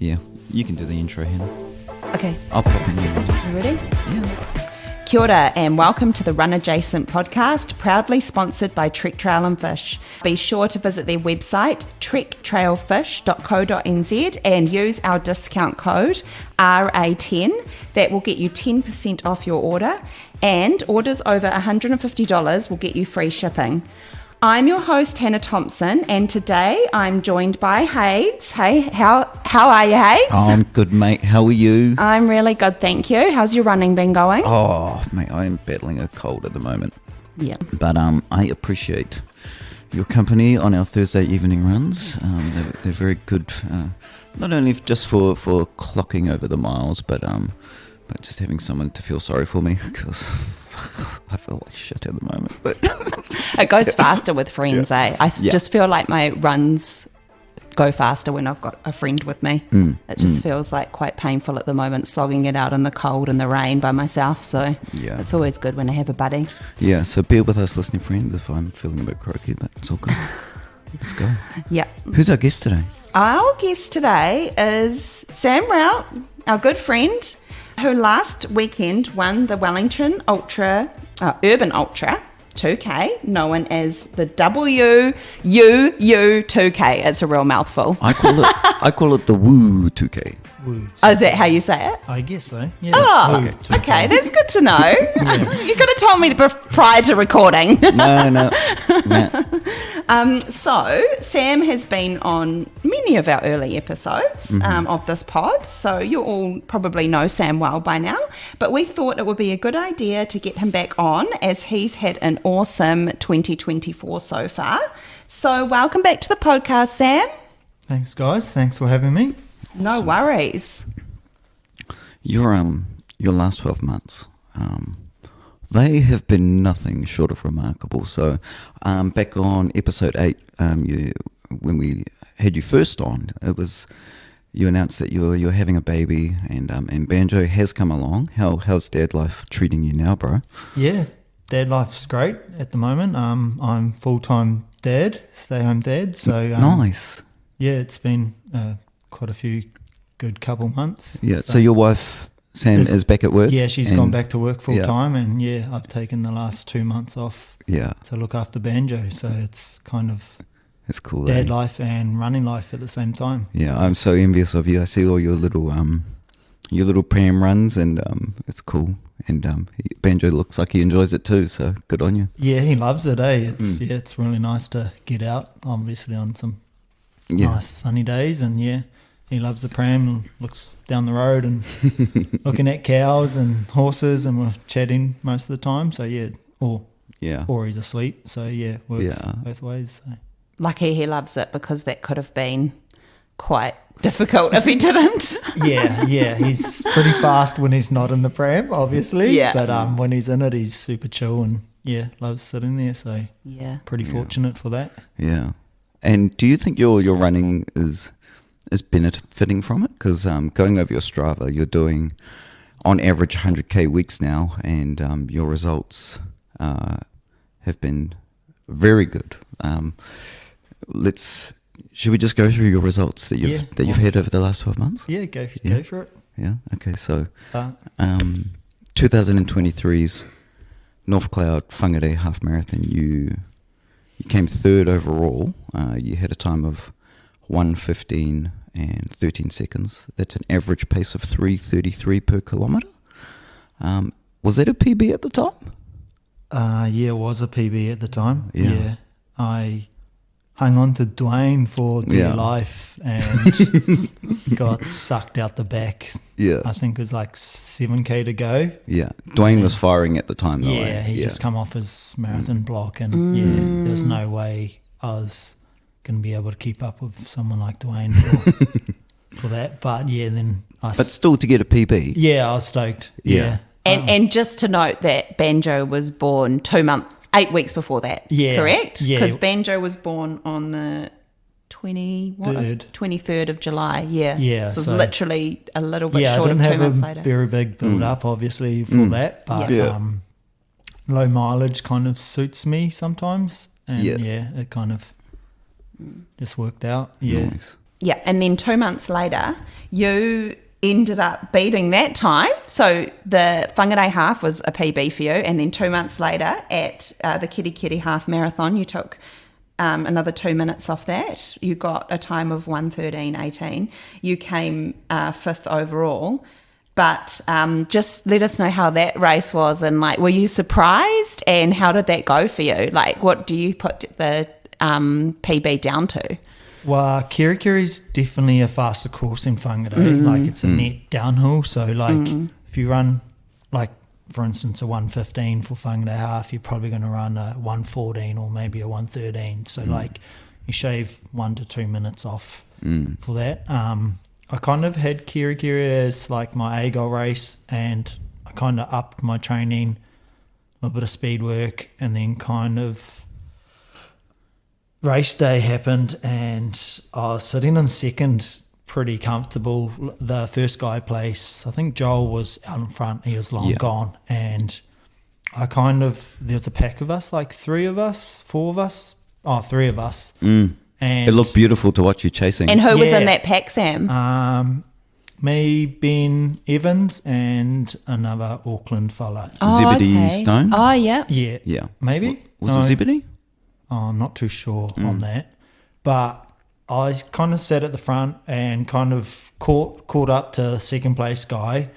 Yeah, you can do the intro, Hannah. Okay. I'll pop in there. You ready? Yeah. Kia ora and welcome to the Run Adjacent podcast, proudly sponsored by Trek Trail and Fish. Be sure to visit their website, trektrailfish.co.nz, and use our discount code RA10. That will get you 10% off your order, and orders over $150 will get you free shipping. I'm your host, Hannah Thompson, and today I'm joined by Hades. Hey, how are you, Hades? I'm good, mate. How are you? I'm really good, thank you. How's your running been going? Oh, mate, I am battling a cold at the moment. Yeah. But I appreciate your company on our Thursday evening runs. They're very good, not only just for clocking over the miles, but just having someone to feel sorry for me, because I feel like shit at the moment. But it goes faster with friends, eh? I just feel like my runs go faster when I've got a friend with me. It just feels like quite painful at the moment, slogging it out in the cold and the rain by myself. So it's always good when I have a buddy. Yeah, so bear with us, listening friends, if I'm feeling a bit croaky, but it's all good. Let's go. Yeah. Who's our guest today? Our guest today is Sam Rout, our good friend, who last weekend won the Wellington Urban Ultra 2K, known as the WUU2K. It's a real mouthful. I call it the WUU2K. Oh, is that how you say it? I guess so. Yeah. Oh, okay. That's good to know. You could have told me prior to recording. No. So Sam has been on many of our early episodes of this pod, so you all probably know Sam well by now, but we thought it would be a good idea to get him back on, as he's had an awesome 2024 so far. So welcome back to the podcast, Sam. Thanks, guys. Thanks for having me. No worries. Your last 12 months, they have been nothing short of remarkable. So back on episode 8, when we had you first on, you announced that you're having a baby, and Banjo has come along. How's dad life treating you now, bro? Yeah, dad life's great at the moment. I'm full-time dad, stay-home dad. So nice. Yeah, it's been quite a few good couple months. Yeah, so your wife, Sam, is back at work? Yeah, she's gone back to work full-time, and I've taken the last 2 months off to look after Banjo. So it's kind of cool, dad life and running life at the same time. Yeah, I'm so envious of you. I see all your little pram runs, and it's cool. And Banjo looks like he enjoys it too, so good on you. Yeah, he loves it, eh? It's really nice to get out, obviously on some nice sunny days, and he loves the pram and looks down the road and looking at cows and horses, and we're chatting most of the time. So or he's asleep. So works both ways. So. Lucky he loves it, because that could have been quite difficult if he didn't. Yeah, he's pretty fast when he's not in the pram, obviously. Yeah. But when he's in it, he's super chill and loves sitting there. So pretty fortunate for that. Yeah. And do you think your running is benefiting from it? Because going over your Strava, you're doing on average 100k weeks now, and your results have been very good. Should we just go through your results that you've had over the last 12 months? Yeah, go for it. Yeah. Okay. So, 2023's North Cloud Whangarei Half Marathon, you came third overall. You had a time of 1:15 and 13 seconds. That's an average pace of 3:33 per kilometre. Was that a PB at the time? It was a PB at the time. Yeah. I hung on to Dwayne for dear life and got sucked out the back. Yeah. I think it was like 7k to go. Yeah. Dwayne was firing at the time though. Yeah, he just come off his marathon block, and there was no way I was going to be able to keep up with someone like Dwayne for that. But but still to get a PB. Yeah, I was stoked. Yeah. And just to note that Banjo was born 8 weeks before that, correct? Yeah. Because Banjo was born on the 23rd of July, Yeah. So it was literally a little bit short of 2 months later. I didn't have a very big build-up, obviously, for that, but low mileage kind of suits me sometimes, and it kind of just worked out. Yeah. Nice. Yeah, and then 2 months later, you ended up beating that time. So the Whangarei half was a PB for you, and then 2 months later at the Kiri half marathon, you took another 2 minutes off that. You got a time of 1:13.18. You came 5th overall. But just let us know how that race was, and like, were you surprised, and how did that go for you? Like, what do you put the PB down to? Well, Kiri's definitely a faster course than Whangarei. Like, it's a net downhill. So, like, if you run, like, for instance, a 1:15 for Whangarei half, you're probably going to run a 1:14 or maybe a 1:13. So, like, you shave 1 to 2 minutes off for that. I kind of had Kiri as like my A-goal race, and I kind of upped my training, a little bit of speed work, and then kind of race day happened, and I was sitting in second pretty comfortable. The first guy placed, I think Joel was out in front, he was long gone, and I kind of, there was a pack of us, like 3 of us. And it looked beautiful to watch you chasing. And who was in that pack, Sam? Me, Ben Evans, and another Auckland fella. Zebedee Stone? Oh, yeah. Yeah. Maybe? Was it Zebedee? Oh, I'm not too sure on that. But I kind of sat at the front and kind of caught up to the second place guy,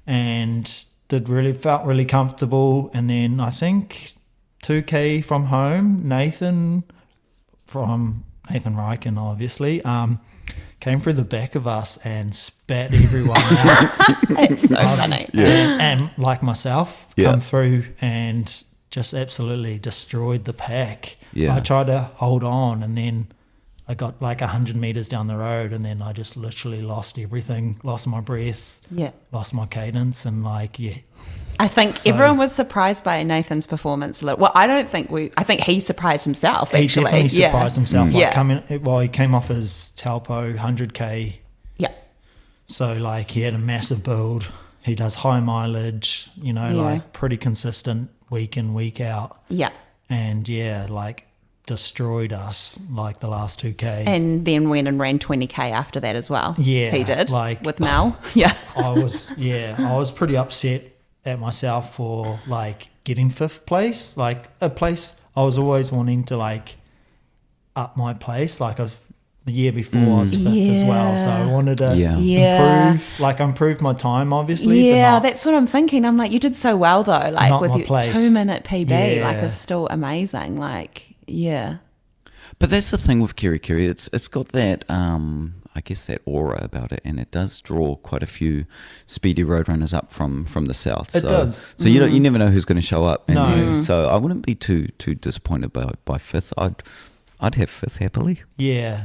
and felt really comfortable. And then I think 2K from home, Nathan Reichen, obviously, came through the back of us and spat everyone out. It's so funny. And like myself, come through and just absolutely destroyed the pack. I tried to hold on, and then I got like 100 metres down the road, and then I just literally lost everything, lost my breath, lost my cadence, and I think everyone was surprised by Nathan's performance. Well, I think he surprised himself, actually. He definitely surprised himself. He came off his Taupo 100K. Yeah. So, like, he had a massive build. He does high mileage, like pretty consistent week in, week out. Yeah. And, destroyed us, like, the last 2K. And then went and ran 20K after that as well. Yeah. He did, like, with Mel. Yeah. I was pretty upset at myself for like getting 5th place, like a place I was always wanting to like up my place. Like the year before I was 5th as well, so I wanted to improve my time, obviously. Yeah, that's what I'm thinking. I'm like, you did so well though, like with your place. 2-minute PB, like it's still amazing. Like, yeah. But that's the thing with Kiri. It's got that I guess that aura about it, and it does draw quite a few speedy road runners up from the south. It does. So you never know who's going to show up. No. So I wouldn't be too disappointed by 5th. I'd have 5th happily. Yeah.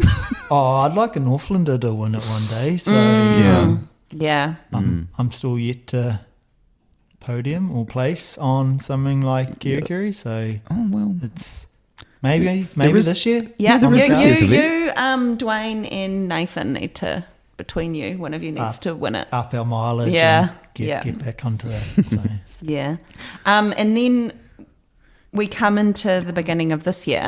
I'd like a Northlander to win it one day. So I'm still yet to podium or place on something like Kiri. So it's maybe this year. Yeah, there is you, Dwayne and Nathan need to, between you, one of you needs to win it. Up our mileage and get back onto that. So. Yeah. And then we come into the beginning of this year,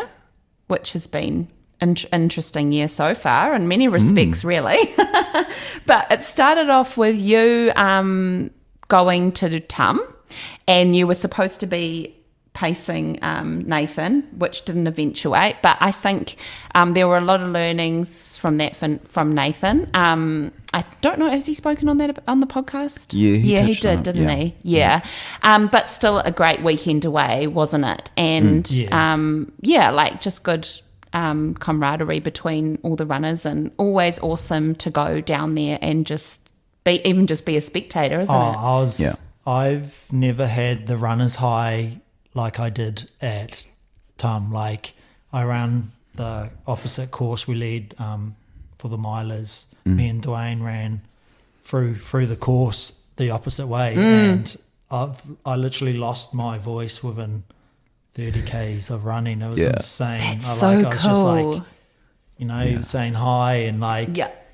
which has been an interesting year so far in many respects, really. But it started off with you going to TUM, and you were supposed to be pacing Nathan, which didn't eventuate, but I think there were a lot of learnings from that from Nathan. I don't know, has he spoken on that on the podcast? Yeah, he did, didn't he? Yeah. But still a great weekend away, wasn't it? And just good camaraderie between all the runners, and always awesome to go down there and just be a spectator, isn't it? I've never had the runners high like I did at TUM. Like, I ran the opposite course we lead for the milers. Me and Dwayne ran through the course the opposite way, and I literally lost my voice within 30 Ks of running. It was insane. That's I so was cool. just like, saying hi and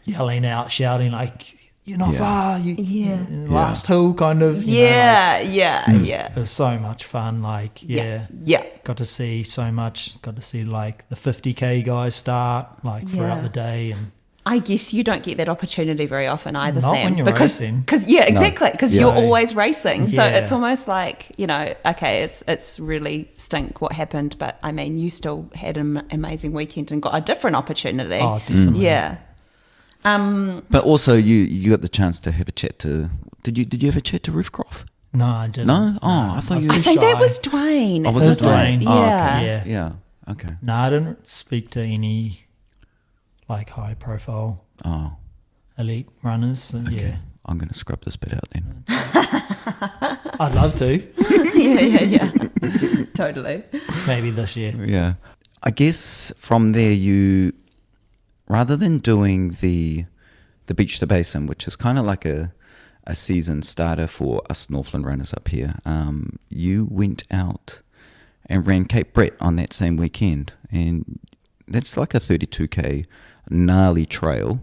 yelling out, shouting like, "You're not far, last hill," kind of. It was so much fun. Got to see so much. Got to see like the 50K guys start throughout the day, and I guess you don't get that opportunity very often either, Not Sam. when you're because, racing. Exactly. Because Yeah. you're always racing. So Yeah. it's almost like, okay, it's really stink what happened. But, I mean, you still had an amazing weekend and got a different opportunity. Oh, definitely. Yeah. But also, you got the chance to have a chat to. Did you have a chat to Riffcroft? No, I didn't. No? Oh, I thought was you- I too think that shy. was Dwayne. Oh, was it Dwayne? Yeah. Oh, okay. Yeah. Yeah. Okay. No, I didn't speak to any like high profile Oh. elite runners. So, Okay. yeah. I'm going to scrub this bit out then. I'd love to. yeah. Totally. Maybe this year. Yeah. I guess from there you, rather than doing the beach to basin, which is kind of like a season starter for us Northland runners up here, you went out and ran Cape Brett on that same weekend. And that's like a 32K gnarly trail.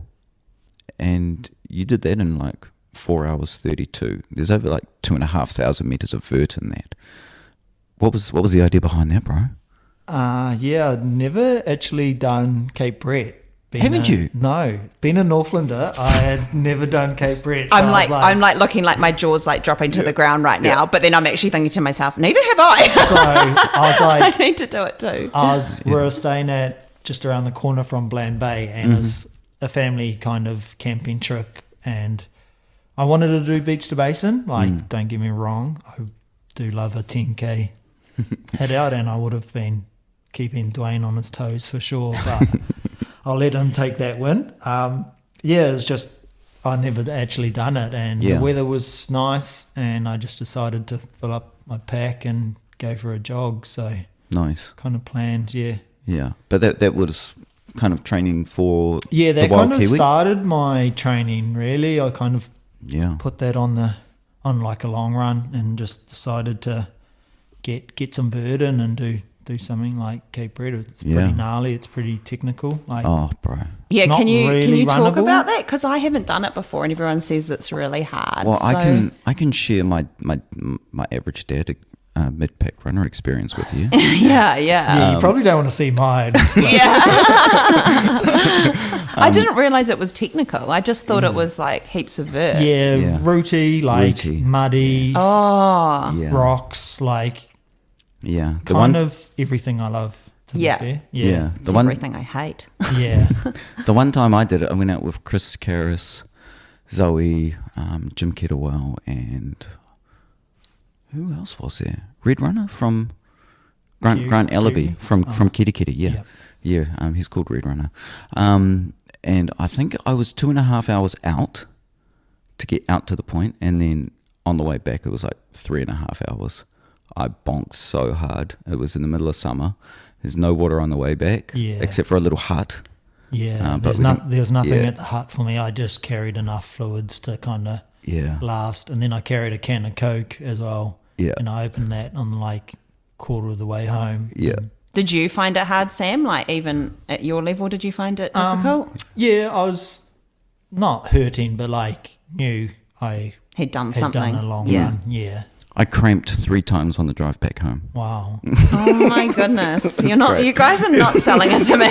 And you did that in like 4 hours 32. There's over like 2,500 meters of vert in that. What was the idea behind that, bro? Yeah, I'd never actually done Cape Brett. Haven't you? No. Being a Northlander, I had never done Cape Brett. So I'm I was like looking like my jaw's like dropping to the ground right now, but then I'm actually thinking to myself, neither have I. So I was I like, need to do it too. we were staying at just around the corner from Bland Bay, and it was a family kind of camping trip, and I wanted to do beach to basin. Like, don't get me wrong, I do love a 10K head out, and I would have been keeping Dwayne on his toes for sure, but I'll let him take that win. Yeah, it was just, I never actually done it, and the weather was nice, and I just decided to fill up my pack and go for a jog. So Nice. kind of planned, yeah. Yeah. But that was kind of training for Yeah, the that Wild kind of Kiwi? started my training, really. I kind of Yeah. put that on like a long run and just decided to get some vert in and do something like Cape Brett. It's Yeah. pretty gnarly. It's pretty technical. Like, Oh, bro. Yeah, not can you really talk runnable. about that? Because I haven't done it before, and everyone says it's really hard. Well, so- I can share my average dad mid-pack runner experience with you. yeah. yeah, you probably don't want to see mine. I didn't realize it was technical. I just thought it was like heaps of vert. Yeah. Rooty, like Rooty. muddy, Oh, Yeah. rocks, like Yeah. The kind one. of everything I love. To Yeah. be fair. Yeah. Yeah, it's The one. everything I hate. yeah. The one time I did it, I went out with Chris Karras, Zoe, Jim Kettlewell, and who else was there? Red Runner from Grant Ellaby Kiwi? from Kitty Kitty. Yeah, Yep. yeah. He's called Red Runner, and I think I was 2.5 hours out to get out to the point, and then on the way back it was like 3.5 hours. I bonked so hard. It was in the middle of summer. There's no water on the way back, Yeah. except for a little hut. Yeah, but there was nothing yeah. at the hut for me. I just carried enough fluids to kind of Yeah, last, and then I carried a can of Coke as well. Yeah. and I opened that on like quarter of the way home. yeah. Did you find it hard, Sam? Like, even at your level, did you find it difficult? Yeah, I was not hurting, but like knew I He'd done had something. done a long yeah. run. Yeah, I cramped 3 times on the drive back home. wow. Oh my goodness! You're not. great. You guys are not selling it to me.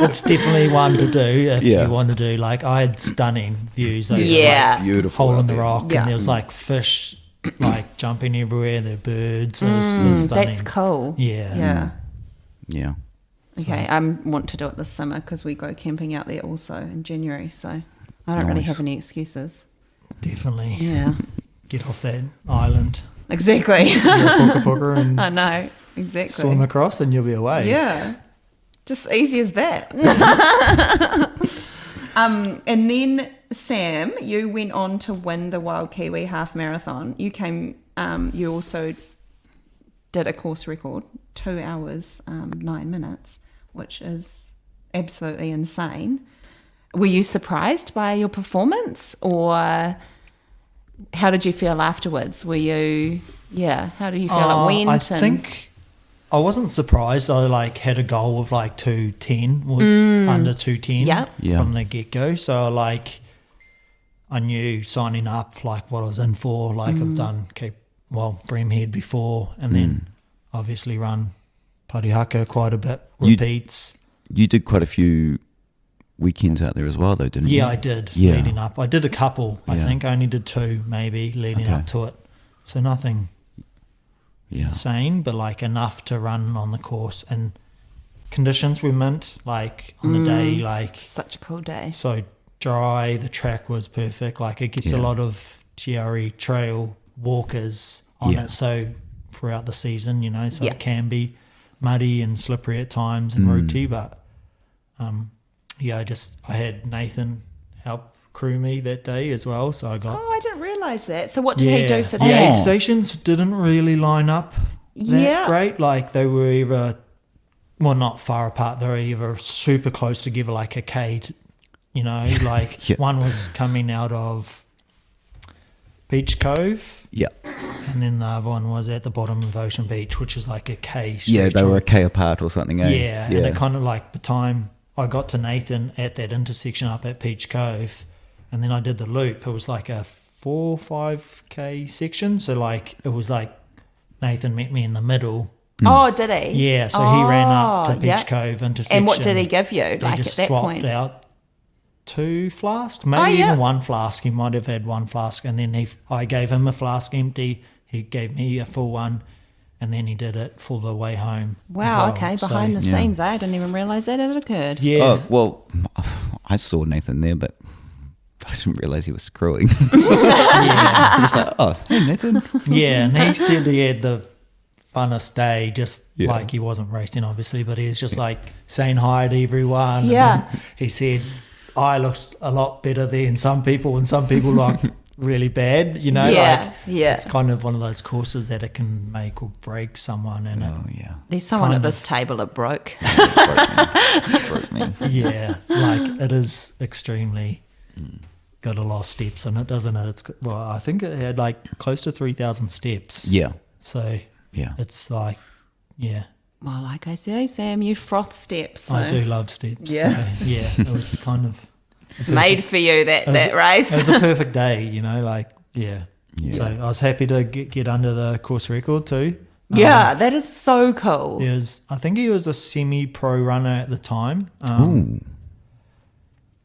It's definitely one to do if Yeah. you want to do. Like, I had stunning views. Over, Yeah. like, Beautiful. hole out in the there. rock, Yeah. and there was like fish like jumping everywhere. There were birds. It was stunning. That's cool. Yeah. Yeah. Yeah. Okay, I want to do it this summer because we go camping out there also in January. So I don't really Nice. have any excuses. Definitely Yeah, get off that island. exactly. Puka puka and I know exactly. swim across, and you'll be away. Yeah, just easy as that. And then Sam, you went on to win the Wild Kiwi Half Marathon. You came. You also did a course record, 2 hours 9 minutes, which is absolutely insane. Were you surprised by your performance, or how did you feel afterwards? Were you? Yeah, how do you feel it went? I think I wasn't surprised. I like had a goal of like 2:10 or under 2:10 Yep. Yeah. from the get go. So like I knew signing up like what I was in for. Like I've done Brimhead before, and then obviously run Parihaka quite a bit. You- Repeats. You did quite a few weekends out there as well, though, didn't you? Yeah, I did Yeah. leading up. I did a couple. I Yeah. think I only did 2 maybe leading Okay. up to it. So nothing Yeah. insane, but like enough to run on the course. And conditions were mint, like on the day, like Such a cool day. so dry. The track was perfect. Like it gets a Yeah. lot of GRE trail walkers on Yeah. it. So throughout the season, so Yeah. it can be muddy and slippery at times and rooty, but I had Nathan help crew me that day as well. So I got Oh, I didn't realise that. So what did he do for the that? aid stations didn't really line up that Yeah. great. Like they were either, well, not far apart. They were either super close together, like a K, like Yeah. one was coming out of Beach Cove, Yeah. and then the other one was at the bottom of Ocean Beach, which is like a K. Yeah, stretch they were on- a K apart or something, eh? yeah, and it kind of like the time I got to Nathan at that intersection up at Peach Cove, and then I did the loop. It was like a 4-5K section, so like it was like Nathan met me in the middle. Oh, did he? Yeah, so he ran up to Peach yeah. Cove intersection. And what did he give you? He Like at just that swapped point? out 2 flasks, maybe yeah. even 1 flask. He might have had 1 flask, and then I gave him a flask empty. He gave me a full one, and then he did it for the way home. as Wow, well. okay, So, behind the yeah. scenes, I didn't even realise that it occurred. Yeah, Oh, well, I saw Nathan there, but I didn't realise he was screwing. I was just like, oh, hey, Nathan. yeah, and he said he had the funnest day, just Yeah. like he wasn't racing, obviously, but he was just like saying hi to everyone. Yeah. And then he said, I looked a lot better than some people, and some people look really bad, Yeah, like yeah. it's kind of one of those courses that it can make or break someone in Oh, yeah. There's someone kind at of. this table that broke. Broke me. it. Yeah, like it is extremely got a lot of steps in it, doesn't it? It's well, I think it had like close to 3,000 steps. Yeah. So Yeah. it's like, yeah. Well, like I say, Sam, you froth steps. So I do love steps. Yeah. So, yeah, it was kind of It's made for you, that it race. was a perfect day, like yeah. Yeah. So I was happy to get under the course record too. Yeah, that is so cool. I think he was a semi-pro runner at the time. Ooh.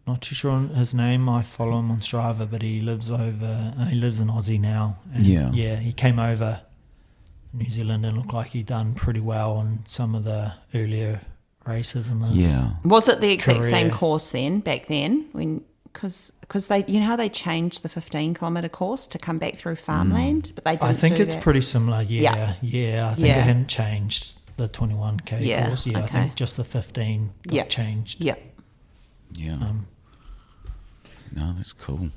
Not too sure on his name. I follow him on Strava, but he lives in Aussie now. And Yeah. he came over New Zealand and looked like he'd done pretty well on some of the earlier races in this. Yeah. Was it the exact same Career. course then, back then? Because they, how they changed the 15-kilometre course to come back through farmland, but they didn't I think do it's that. pretty similar. Yeah. I think Yeah. it hadn't changed the 21K Yeah, course. Yeah, I okay. think just the 15 got Yeah. changed. Yeah. Yeah. No, that's cool.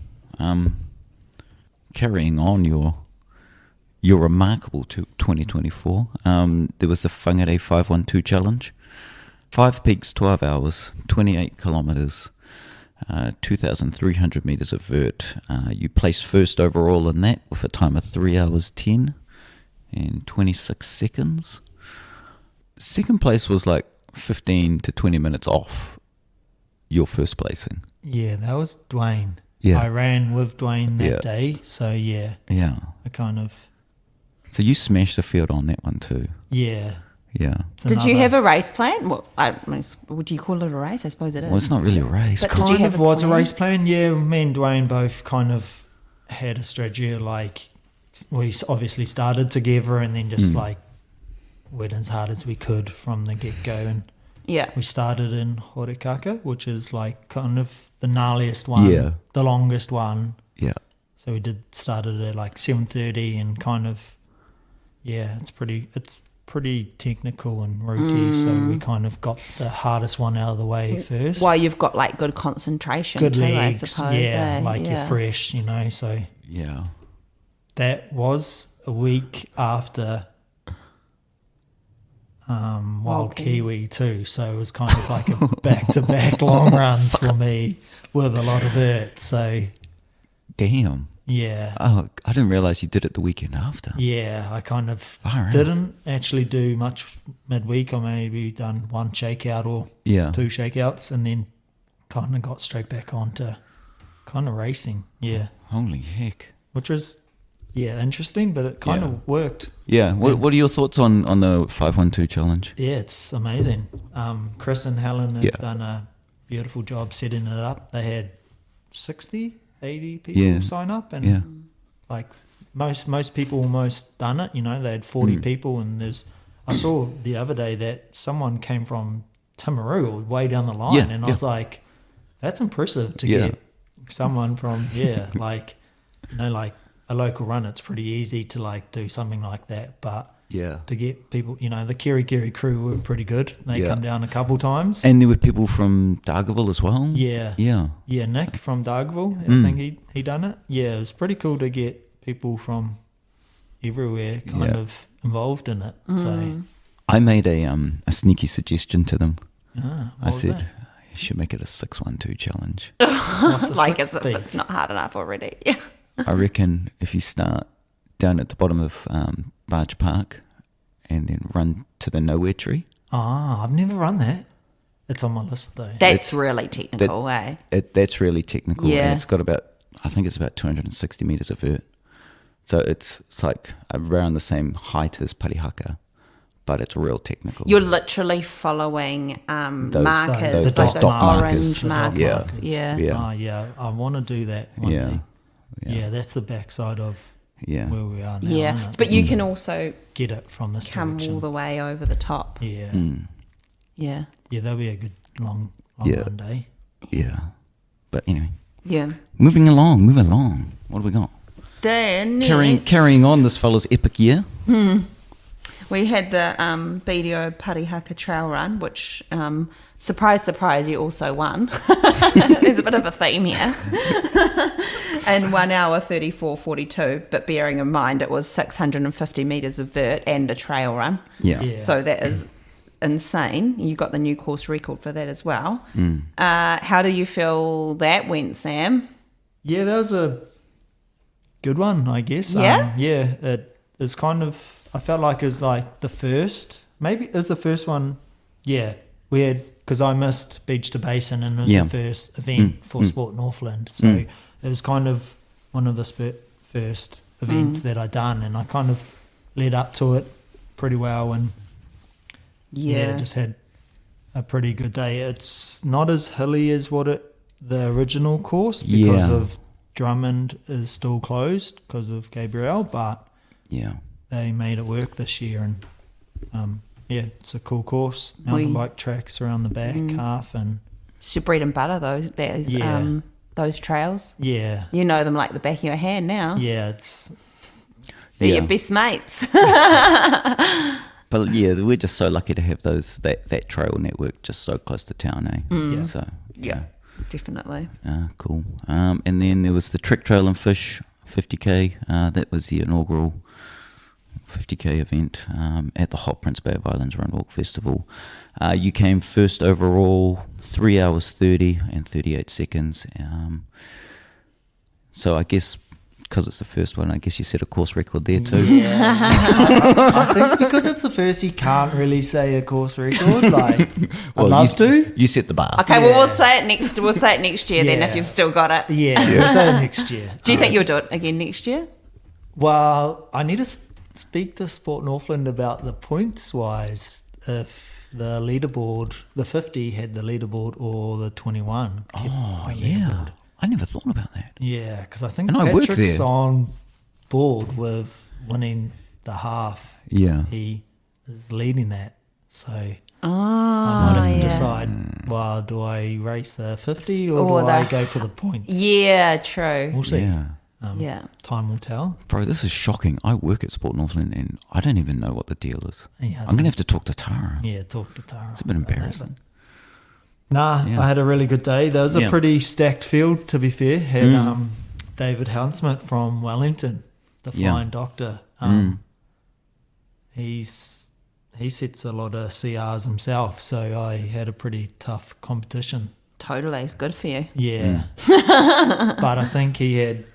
Carrying on your remarkable 2024, there was the Whangarei 512 challenge. 5 peaks, 12 hours, 28 kilometres, 2,300 metres of vert. You placed first overall in that with a time of 3 hours 10 and 26 seconds. Second place was like 15 to 20 minutes off your first placing. Yeah, that was Dwayne. Yeah. I ran with Dwayne that Yeah. day. So, yeah, Yeah. I kind of, So you smashed the field on that one too. yeah. Yeah. It's Did you another- have a race plan? Well, would you call it a race? I suppose it is. Well, it's not really a race. But Cool. did you Kind have of a was plan? a race plan. Yeah, me and Dwayne both kind of had a strategy. Like we obviously started together, and then just like went as hard as we could from the get go. And Yeah. we started in Horekaka, which is like kind of the gnarliest one, Yeah. the longest one. Yeah. So we started at like 7:30, and kind of it's pretty technical and rooty. So we kind of got the hardest one out of the way first. Well, you've got like good concentration Good too, legs, I suppose. you're fresh, So Yeah. that was a week after Wild Kiwi too. So it was kind of like a back-to-back long runs for me with a lot of it. So Damn. yeah. Oh, I didn't realise you did it the weekend after. Yeah, I kind of Far out. didn't actually do much midweek. I maybe done 1 shakeout or Yeah. 2 shakeouts, and then kind of got straight back onto kind of racing. Yeah, Holy heck. which was interesting, but it kind of worked. Yeah. What are your thoughts on the 512 challenge? Yeah, it's amazing. Chris and Helen have Yeah. done a beautiful job setting it up. They had 60, 80 people sign up, and like most people almost done it. You know, they had 40 people, and I saw the other day that someone came from Timaru way down the line, and I was like, that's impressive to get someone from like, you know, like a local run. It's pretty easy to like do something like that, but to get people, you know, the Kiri crew were pretty good. They come down a couple times, and there were people from Dargaville as well. Nick from Dargaville, I think he done it. It was pretty cool to get people from everywhere kind of involved in it. So I made a sneaky suggestion to them. I said, that? you should make it a 612 challenge. What's Like as if it's not hard enough already. I reckon if you start down at the bottom of Barge Park and then run to the Nowhere Tree. I've never run that. It's on my list though. That's really technical, That's really technical. Yeah. And it's got I think it's about 260 metres of vert. So it's like around the same height as Parihaka, but it's real technical. You're literally following markers, those like those dot orange markers. markers. Yeah. I want to do that one day. Yeah, that's the backside of where we are now. Yeah, isn't it? but you can also Get it from this come direction. all the way over the top. Yeah. Yeah. Yeah, that'll be a good long run day. Yeah. But anyway, Yeah. moving along. What do we got? Then Carrying on this fella's epic year. we had the BDO Parihaka Trail Run, which, surprise, surprise, you also won. There's a bit of a theme here. And 1 hour 34:42, but bearing in mind it was 650 metres of vert and a trail run. Yeah. So that is insane. You got the new course record for that as well. How do you feel that went, Sam? Yeah, that was a good one, I guess. Yeah? It was kind of, I felt like it was like the first, maybe it was the first one. Yeah, we had, because I missed Beach to Basin and it was the first event for Sport Northland. So it was kind of one of the first events that I done, and I kind of led up to it pretty well, and just had a pretty good day. It's not as hilly as the original course because of Drummond is still closed because of Gabrielle, but they made it work this year, and it's a cool course. Mountain bike tracks around the back half, and It's your bread and butter, those trails. Yeah. You know them like the back of your hand now. Yeah, They're your best mates. But we're just so lucky to have that trail network just so close to town, eh? So Definitely. cool. And then there was the Trek Trail and Fish 50k. That was the inaugural 50k event at the Hot Prince Bay of Islands Run Walk Festival. You came first overall, 3 hours 30 and 38 seconds. So I guess because it's the first one, I guess you set a course record there too. Yeah. I think because it's the first, you can't really say a course record. Like, I'd love to. You set the bar. Okay, well we'll say it next year then if you've still got it. Yeah, we'll say it next year. Do you think you'll do it again next year? Well, I need to speak to Sport Northland about the points wise. If the leaderboard, the 50 had the leaderboard or the 21. Oh, yeah. I never thought about that. Yeah, because I think And I worked Patrick's there. on board with winning the half. Yeah. He is leading that. So I Oh, might have to decide, well, do I race a 50 or do I go for the points? Yeah, true. We'll see. Yeah. Time will tell. Bro, this is shocking. I work at Sport Northland and I don't even know what the deal is. Yeah, I'm going to have to talk to Tara. Yeah, talk to Tara. It's a bit embarrassing. Nah, I had a really good day. There was a pretty stacked field, to be fair. Had David Hounsmith from Wellington, the flying doctor. He sets a lot of CRs himself, so I had a pretty tough competition. Totally, it's good for you. Yeah. But I think he had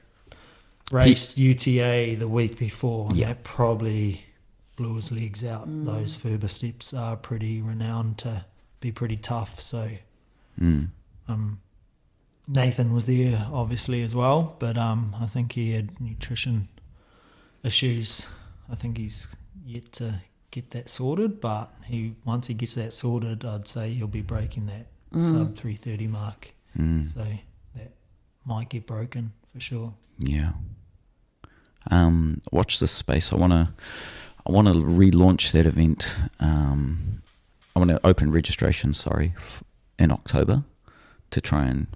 raced UTA the week before, and that probably blew his legs out. Those Ferber steps are pretty renowned to be pretty tough, so Nathan was there obviously as well, but I think he had nutrition issues. I think he's yet to get that sorted, but once he gets that sorted, I'd say he'll be breaking that sub 330 mark. So that might get broken for sure. Yeah. Watch this space. I want to relaunch that event. I want to open registration, in October to try and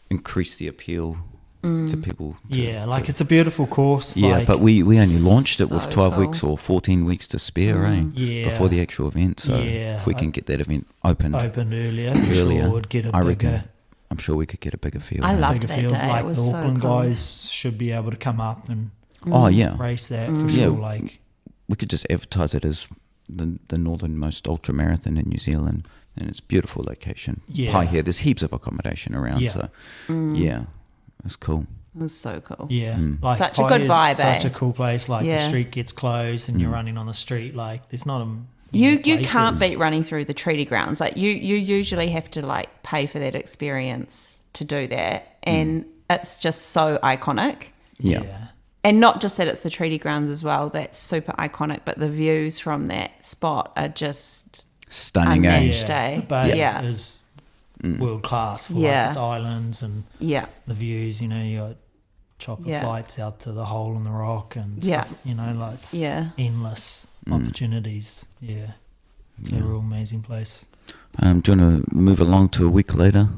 increase the appeal to people. It's a beautiful course. Yeah, but we only launched it with So 12 cool. weeks or 14 weeks to spare, before the actual event. So if we can get that event opened earlier, for sure, would get a I bigger. reckon, I'm sure we could get a bigger field. I out. loved bigger that field. day. Like It the was so Auckland cool. guys should be able to come up and Oh, yeah. race that for Yeah. sure. Like, We could just advertise it as the northernmost ultra marathon in New Zealand, and it's a beautiful location. Yeah. Pai here, there's heaps of accommodation around, Yeah. so yeah, it's cool. It was so cool. yeah, like Such a Pai good is vibe, Such eh? a cool place. Like the Yeah. street gets closed and you're running on the street. Like there's not a You places. can't beat running through the treaty grounds. Like you usually have to like pay for that experience to do that, and it's just so iconic. Yeah. And not just that it's the treaty grounds as well. That's super iconic, but the views from that spot are just Stunning, Unmatched. eh? The bay Yeah. is world class for Yeah. like its islands and yeah. the views. You know, you got chopper Yeah. flights out to the hole in the rock and Yeah. stuff. You know, like it's Yeah. endless opportunities. Yeah, it's a real amazing place. Do you want to move along to a week later?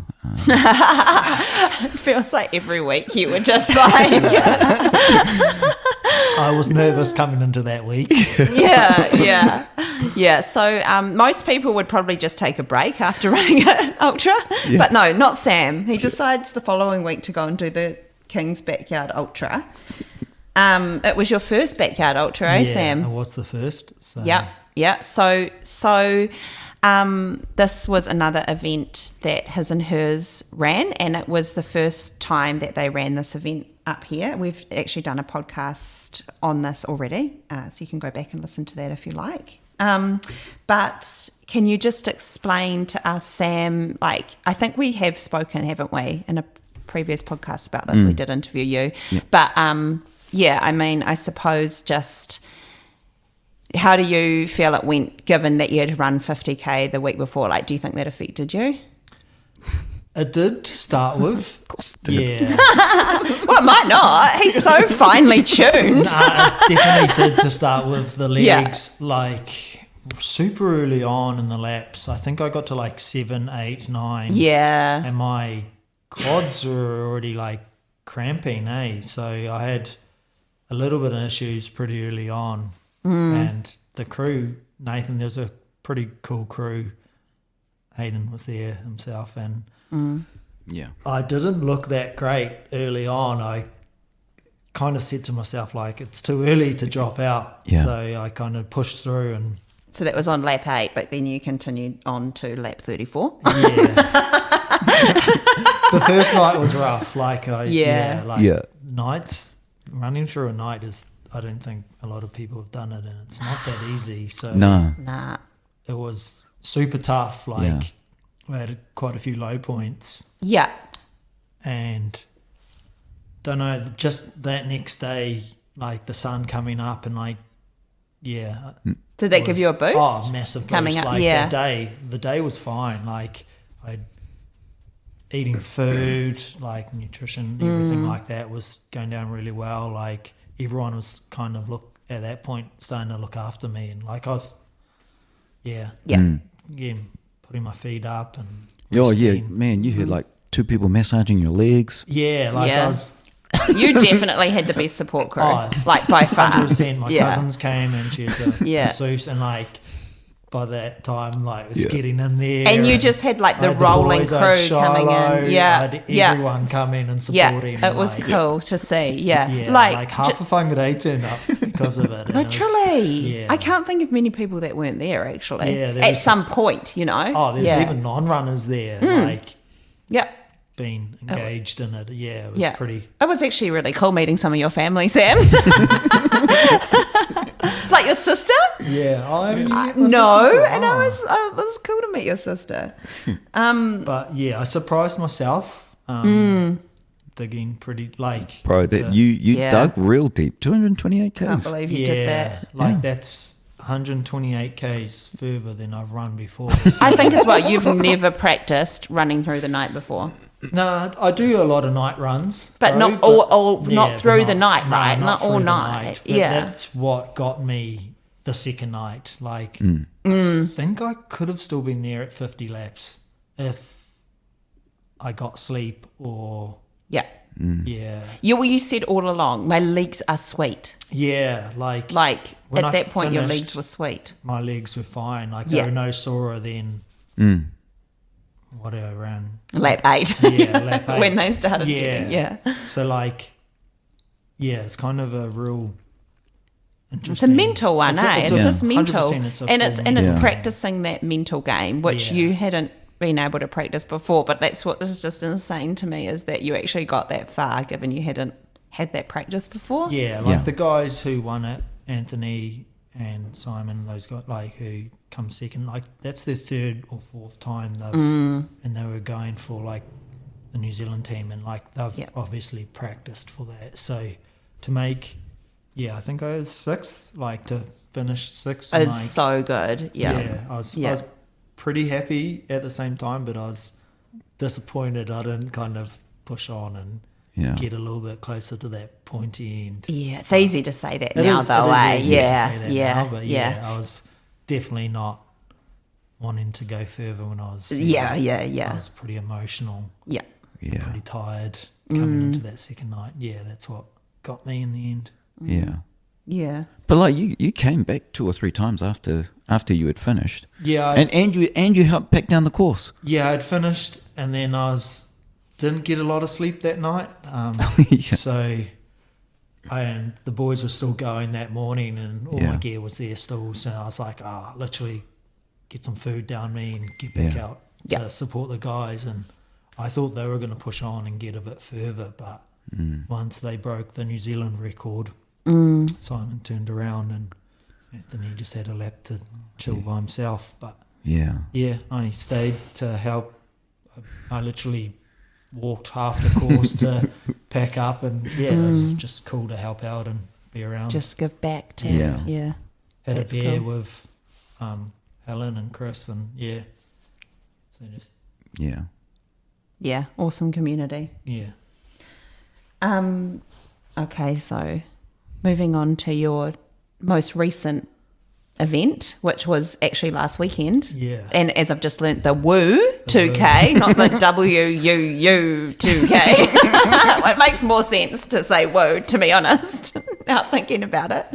It feels like every week you were just like, I was nervous coming into that week. yeah. So most people would probably just take a break after running an ultra, but no, not Sam. He decides the following week to go and do the King's Backyard Ultra. It was your first backyard ultra, eh, Sam? It was the first. So. Yeah. So this was another event that his and hers ran, and it was the first time that they ran this event up here. We've actually done a podcast on this already, so you can go back and listen to that if you like. But can you just explain to us, Sam, like I think we have spoken, haven't we, in a previous podcast about this? We did interview you. Yeah. But I mean, I suppose just how do you feel it went, given that you had run 50K the week before? Like, do you think that affected you? It did to start with. Of course it did. Yeah. Well, it might not. He's so finely tuned. It definitely did to start with. The Yeah. legs, like super early on in the laps. I think I got to like 7, 8, 9. Yeah. And my quads were already like cramping, so I had a little bit of issues pretty early on. And the crew, Nathan, there's a pretty cool crew. Hayden was there himself, and Yeah. I didn't look that great early on. I kind of said to myself, like, it's too early to drop out. Yeah. So I kind of pushed through and So that was on lap 8, but then you continued on to lap 34. yeah. The first night was rough. Like Yeah. nights, running through a night is, I don't think a lot of people have done it, and it's not that easy. So No. Nah. it was super tough. Like Yeah. we had quite a few low points, Yeah. and don't know, just that next day, like the sun coming up and like, yeah. Did that give you a boost? Oh, massive boost. Coming up, like yeah. the day was fine. Like I'd eating food, like nutrition, everything like that was going down really well. Like everyone was kind of at that point starting to look after me, and like I was, Yeah. putting my feet up and Oh, yeah, resting. man, you had like 2 people massaging your legs. Yeah, like Yeah. I was You definitely had the best support crew, Oh, like by far. 100%. My Yeah. cousins came and she was a Yeah. masseuse, and like by that time, like it was Yeah. getting in there. And you just had like I the had rolling boys, I had crew coming Shiloh, in. Yeah. I had Yeah. everyone coming and Yeah. supporting. It was like, cool to see. Yeah. Yeah, Like, like half of Whangarei turned up because of it. and it was- literally. yeah. I can't think of many people that weren't there actually. Yeah, there At was- some point, you know. Oh, there's yeah. even non-runners there, like Yeah. being engaged in it. Yeah, it was Yeah. pretty. It was actually really cool meeting some of your family, Sam. Like your sister? Yeah, I mean, No. And it was cool to meet your sister. But yeah, I surprised myself. Digging pretty like Bro, it's that a- you Yeah. dug real deep. 228 Can't Ks. believe you did that. Like that's 128 k's further than I've run before. I think as well, you've never practiced running through the night before. No, I do a lot of night runs, But though, not all, not through the night, no, right? Not all through the night. But Yeah. that's what got me the second night. Like, I think I could have still been there at 50 laps if I got sleep or Yeah. yeah, You said all along, my legs are sweet. yeah. Like when At I that point, your finished, legs were sweet. my legs were fine. Like Yeah. they were no sorer than what I ran. Lap 8. Yeah, lap 8. When they started Yeah. getting, yeah. So like, yeah, it's kind of a real. It's a mental one, It's just mental, 100% it's a and full it's Yeah. practicing that mental game, which Yeah. you hadn't been able to practice before. But that's what is just insane to me is that you actually got that far, given you hadn't had that practice before. Yeah, like Yeah. the guys who won it, Anthony and Simon, those guys like who come second, like that's their third or fourth time they've and they were going for like the New Zealand team, and like they've Yep. obviously practiced for that. So to make, I think I was sixth, like to finish sixth. and, It's like, so good. Yeah. I was Yeah. I was pretty happy at the same time, but I was disappointed I didn't kind of push on and Yeah. get a little bit closer to that pointy end. Yeah, it's easy to say that It now, is- though, it is eh? easier to Yeah, say that yeah, now, but yeah, I was definitely not wanting to go further when I was. yeah, I was pretty emotional, yeah. Yeah. pretty tired coming into that second night. Yeah, that's what got me in the end. Yeah. Yeah. But like you came back 2 or 3 times after you had finished. Yeah, And you helped pack down the course. yeah, I'd finished, and then didn't get a lot of sleep that night. Yeah. So, and the boys were still going that morning, and all my Yeah. gear was there still. So I was like, literally get some food down me and get back Yeah. out Yeah. to support the guys. And I thought they were going to push on and get a bit further, but once they broke the New Zealand record, Simon turned around and Anthony just had a lap to chill by himself. But Yeah. yeah, I stayed to help. I literally walked half the course to pack up, and it was just cool to help out and be around. Just give back to Yeah. yeah. Had that's a beer cool. with Helen and Chris, and so just Yeah. Yeah, awesome community. Okay, so moving on to your most recent event, which was actually last weekend. Yeah. And as I've just learnt, the WUU2K, not the WUU2K. It makes more sense to say woo, to be honest, now thinking about it.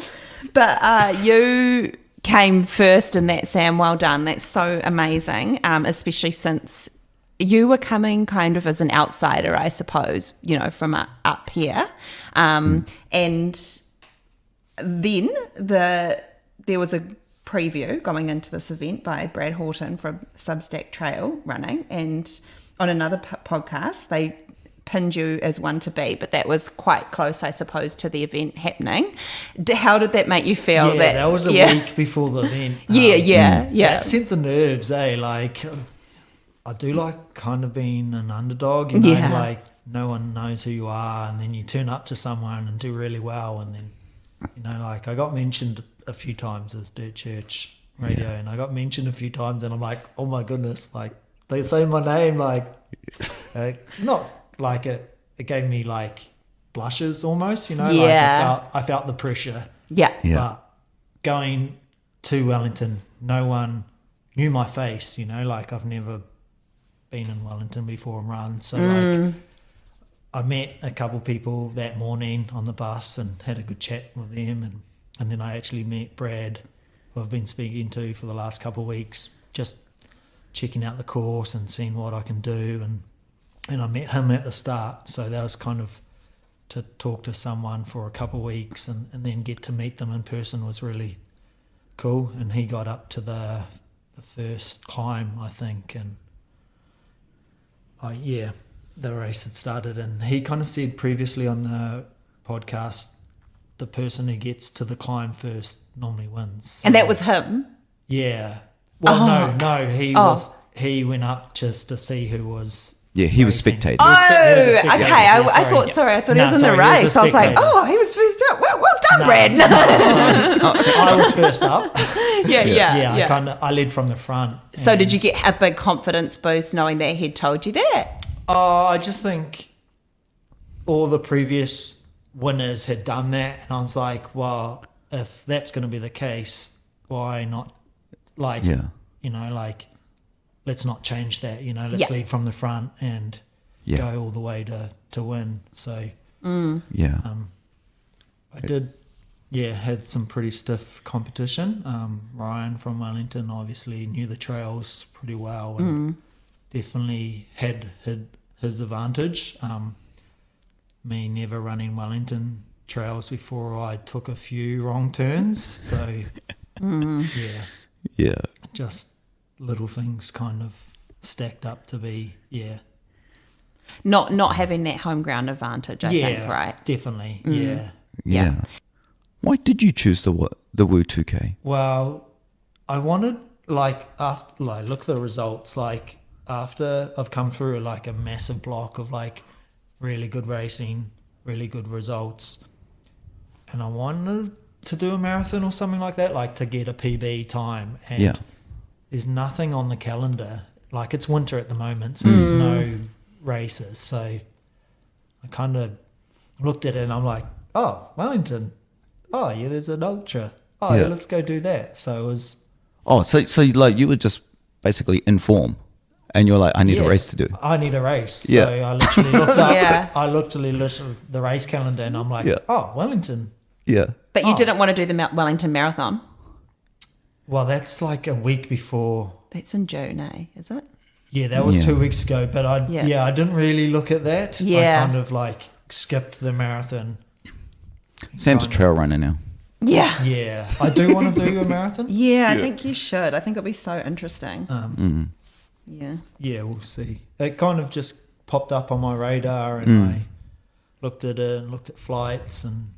But you came first in that, Sam. Well done. That's so amazing, especially since you were coming kind of as an outsider, I suppose, from up here. And then there was a preview going into this event by Brad Horton from Substack Trail Running, and on another podcast they pinned you as one to beat, but that was quite close, I suppose, to the event happening. How did that make you feel? Yeah, that was a week before the event. Yeah. That sent the nerves, like I do like kind of being an underdog, Yeah. like no one knows who you are, and then you turn up to someone and do really well, and then like I got mentioned a few times as Dirt Church Radio, and I got mentioned a few times, and I'm like, oh my goodness, like they say my name, like not like it gave me like blushes almost, Yeah. like I felt the pressure. Yeah. But going to Wellington, no one knew my face, like I've never been in Wellington before and run. So like I met a couple people that morning on the bus and had a good chat with them, and then I actually met Brad, who I've been speaking to for the last couple of weeks, just checking out the course and seeing what I can do, and I met him at the start. So that was kind of to talk to someone for a couple of weeks and then get to meet them in person was really cool. And he got up to the first climb, I think, and the race had started, and he kind of said previously on the podcast, the person who gets to the climb first normally wins. So, And that was him? yeah. Well, no, he went up just to see who was Yeah, he was racing. spectating. Oh, spectator. okay. Yeah, I thought. Sorry, I thought he No, was in the sorry, he was race. a I was like, spectator. oh, he was first up. Well done, No. Brad. I was first up. yeah. I led from the front. So and- did you get a big confidence boost knowing that he'd told you that? I just think all the previous winners had done that, and I was like, well, if that's going to be the case, why not? Like, Yeah. you know, like, let's not change that. You know, let's Yeah. lead from the front and Yeah. go all the way to win. So Yeah. I did, had some pretty stiff competition. Ryan from Wellington obviously knew the trails pretty well and definitely had his advantage. Me never running Wellington trails before, I took a few wrong turns. So, Yeah. just little things kind of stacked up to be, Not having that home ground advantage, I think, right? Definitely, Yeah. Why did you choose the WUU2K? Well, I wanted, after look at the results. After I've come through a massive block of really good racing, really good results, and I wanted to do a marathon or something like that, to get a PB time. And there's nothing on the calendar. It's winter at the moment, so there's no races. So I kind of looked at it and I'm like, oh, Wellington. Oh, yeah, there's an ultra. Oh, yeah, let's go do that. So it was... Oh, so you were just basically in form, and you're like, I need a race to do. I need a race. Yeah. So I literally looked up. Yeah. I literally looked at the race calendar and I'm like, oh, Wellington. Yeah. But you didn't want to do the Wellington Marathon. Well, that's a week before. That's in June, Is it? Yeah, that was 2 weeks ago. But I didn't really look at that. Yeah. I kind of skipped the marathon. Sam's a trail runner now. Yeah. Yeah, I do want to do a marathon. Yeah, I think you should. I think it'll be so interesting. Yeah. Yeah, we'll see. It kind of just popped up on my radar, and I looked at it and looked at flights, and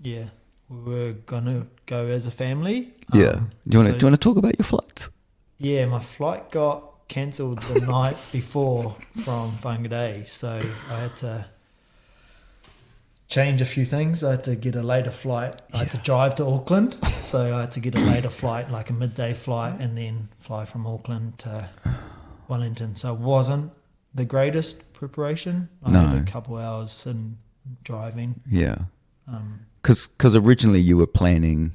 we were gonna go as a family. Yeah. Do you want to talk about your flights? Yeah, my flight got cancelled the night before from Whangarei, so I had to change a few things. I had to get a later flight. I had to drive to Auckland, so I had to get a later flight, a midday flight, and then fly from Auckland to Wellington. So it wasn't the greatest preparation. I had a couple hours in driving. Yeah. Because originally you were planning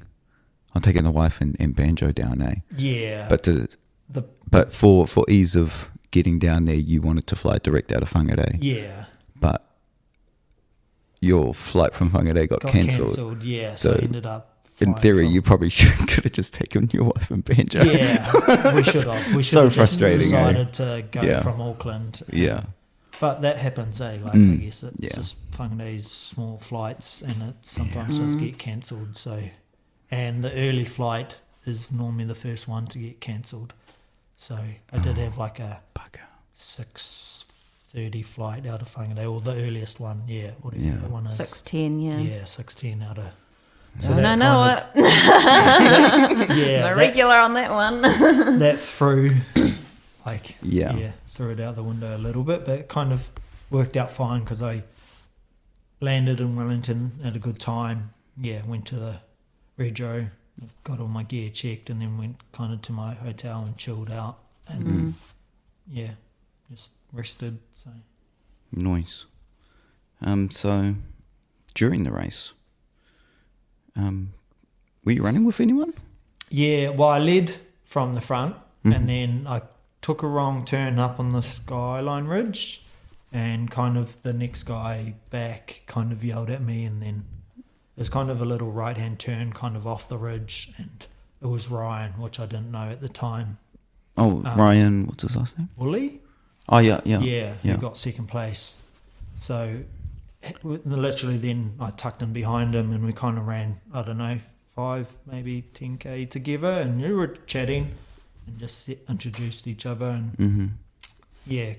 on taking the wife and Banjo down, Yeah. But for ease of getting down there, you wanted to fly direct out of Whangarei. Yeah. But your flight from Whangarei got cancelled. Yeah. So I ended up. In theory, you probably could have just taken your wife and Banjo. Yeah, we should have. We should So have frustrating, decided to go from Auckland. Yeah. But that happens, I guess it's just Whangarei's small flights, and it sometimes does get cancelled. So, and the early flight is normally the first one to get cancelled. So I did have a 6:30 flight out of Whangarei, or the earliest one, whatever that one is. 6:10, Yeah, 6:10 out of. So I know it. The regular on that one. That threw, threw it out the window a little bit, but it kind of worked out fine because I landed in Wellington at a good time. Yeah, went to the Rego, got all my gear checked, and then went kind of to my hotel and chilled out, and just rested. So Nice. So during the race, were you running with anyone? yeah, well, I led from the front, and then I took a wrong turn up on the Skyline Ridge, and kind of the next guy back kind of yelled at me, and then there's kind of a little right-hand turn kind of off the ridge, and it was Ryan, which I didn't know at the time. Oh, Ryan, what's his last name? Woolley? Oh, yeah. He got second place. So literally then I tucked in behind him, and we kind of ran, I don't know, 5, maybe 10K together, and we were chatting and just introduced each other, and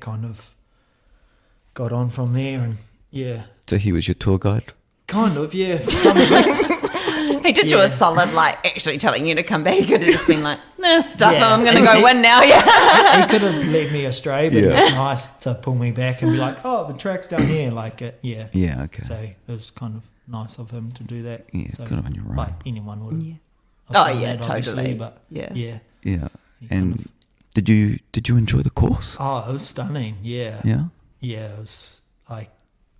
kind of got on from there, and So he was your tour guide? kind of, some of it. He did you a solid, like, actually telling you to come back. He could have just been like, nah, stuff it, Yeah. I'm going to go win now, yeah. He could have led me astray, but Yeah. it's nice to pull me back and be like, oh, the track's down here. Like, yeah. Yeah, okay. So it was kind of nice of him to do that. Yeah, so, good on you, right. Like anyone would have. Yeah. done Oh, yeah, that, obviously, totally. But Yeah. yeah. Yeah. You kind And did you enjoy the course? Oh, it was stunning. Yeah. Yeah. Yeah, it was like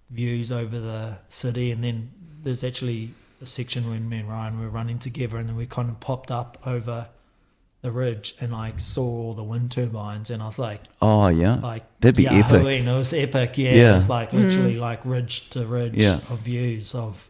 views over the city, and then there's actually a section when me and Ryan were running together, and then we kind of popped up over the ridge and like saw all the wind turbines, and I was like, Oh, yeah. like That'd be epic. It was epic. Yeah, Yeah. it was like literally like ridge to ridge Yeah. of views of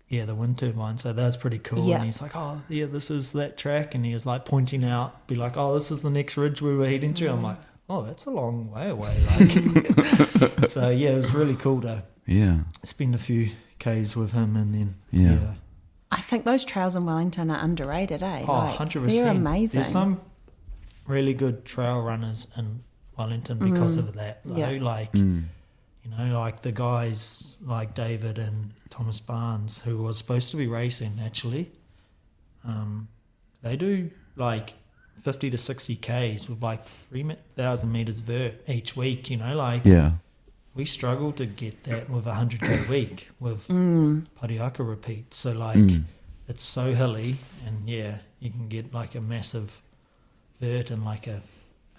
the wind turbine. So that was pretty cool. Yeah. And he's like, oh yeah, this is that track, and he was like pointing out, be like, oh, this is the next ridge we were heading to. I'm like, oh, that's a long way away. Like, so yeah, it was really cool to Yeah. spend a few Ks with him, and then Yeah. I think those trails in Wellington are underrated, eh? Oh, Like, 100%. They're amazing. There's some really good trail runners in Wellington because of that. Though. Yeah. Like, Mm. you know, like the guys like David and Thomas Barnes, who was supposed to be racing actually, they do like 50 to 60 Ks with like 3,000 metres vert each week, you know, like Yeah. we struggle to get that with a 100K week with Pariaka repeats. So like it's so hilly, and yeah, you can get like a massive vert and like a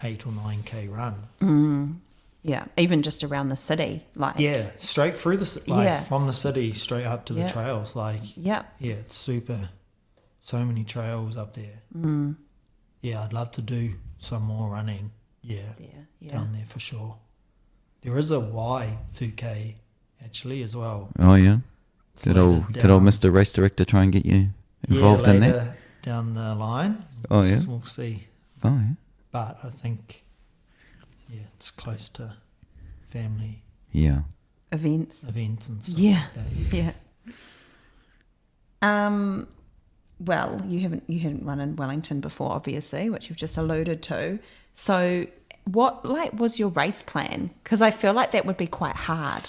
8 or 9K run. Yeah, even just around the city. Like, Yeah, straight through the like Yeah. from the city straight up to the Yeah. trails. Like yeah. yeah, it's super. So many trails up there. Yeah, I'd love to do some more running. Yeah, Yeah. down there for sure. There is a Y2K actually as well. Oh, yeah. It's Did later old down- Mr. Race Director try and get you involved in that? later down the line. Oh, yeah? We'll see. Oh, yeah. But I think, yeah, it's close to family Yeah. Events. events and stuff Yeah. like that. Yeah. Well, you hadn't run in Wellington before, obviously, which you've just alluded to. So, what was your race plan? Because I feel like that would be quite hard.